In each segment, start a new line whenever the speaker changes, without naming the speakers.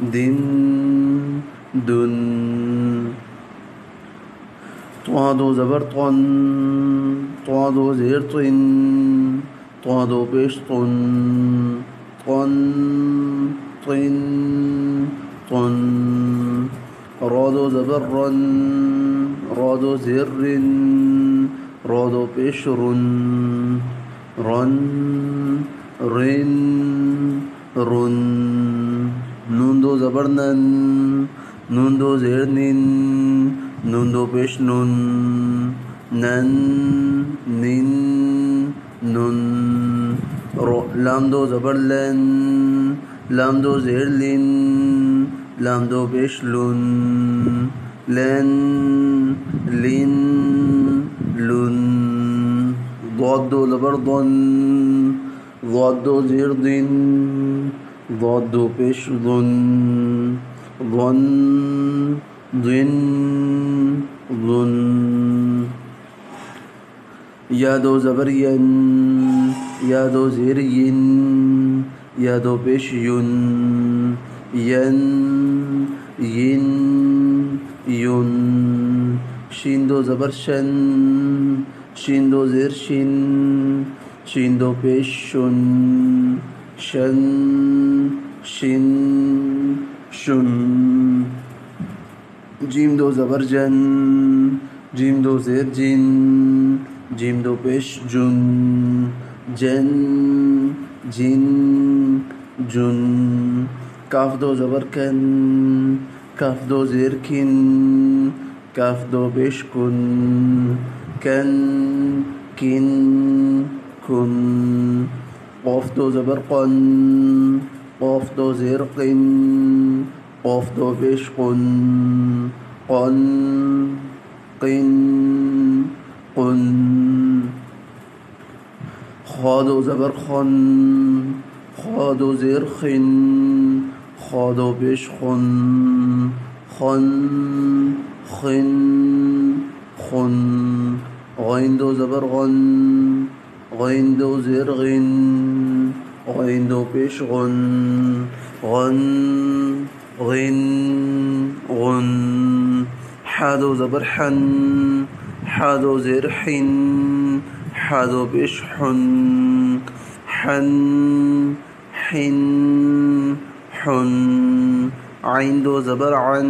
دن دن طا دو زبر طن طا دو زیر طن طا دو پیش طن طن طن طن را دو زبر رن را دو زیر رن را دو پیش رن رن رن رن نون دو زبر نن نون دو زیر نن نون دو پیش نن نن نن نن لام دو زبر لن لام دو زیر لن لام دو پیش لن لن لن لن ضاد دو زبر ضن ضاد دو زیر ضن ضاد دو پیش ضن ضن ضن ضن یا دو زبر ین یا دو زیر ین یا دو پیش یون ین ین یون شین دو زبر شن شین دو زیر شن شین دو پیش شن شن شن شن جیم دو زبر جن جیم دو زیر جن جیم دو پیش جن جن جن جن کاف دو زبر کن کاف دو زیر کن کاف دو پیش کن کن کن کن قاف دو زبر قن قاف دو زیر قن قاف دو پیش قن قن قن قن خا دو زبر خن خا دو زیر خن خا دو پیش خن خن خن خن غین دو زبر غن غین دو زیر غن غین دو پیش غن غن غن غن حا دو زبر حن حا دو زیر حن حا دو پیش حن حن حن حن عین دو زبر عن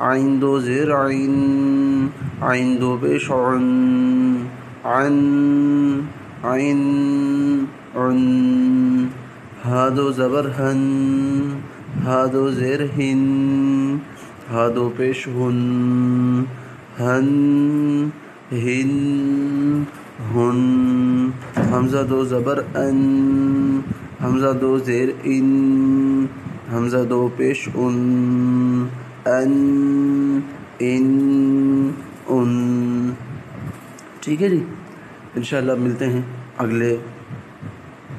عین دو زیر عین عین دو پیش عن عن عین عن ہا دو زبر ہن ہا دو زیر ہن ہا دو پیش ہن ہن ہن ہن حمزہ دو زبر ان حمزہ دو زیر ان حمزہ دو پیش ان ان ان ٹھیک ہے جی. انشاءاللہ ملتے ہیں اگلے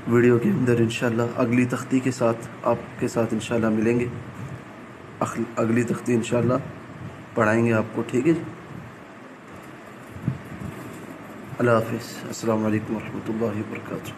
ویڈیو کے اندر انشاءاللہ اگلی تختی کے ساتھ آپ کے ساتھ انشاءاللہ ملیں گے. اگلی تختی انشاءاللہ پڑھائیں گے آپ کو. ٹھیک ہے جی. اللہ حافظ. السلام علیکم ورحمۃ اللہ وبرکاتہ.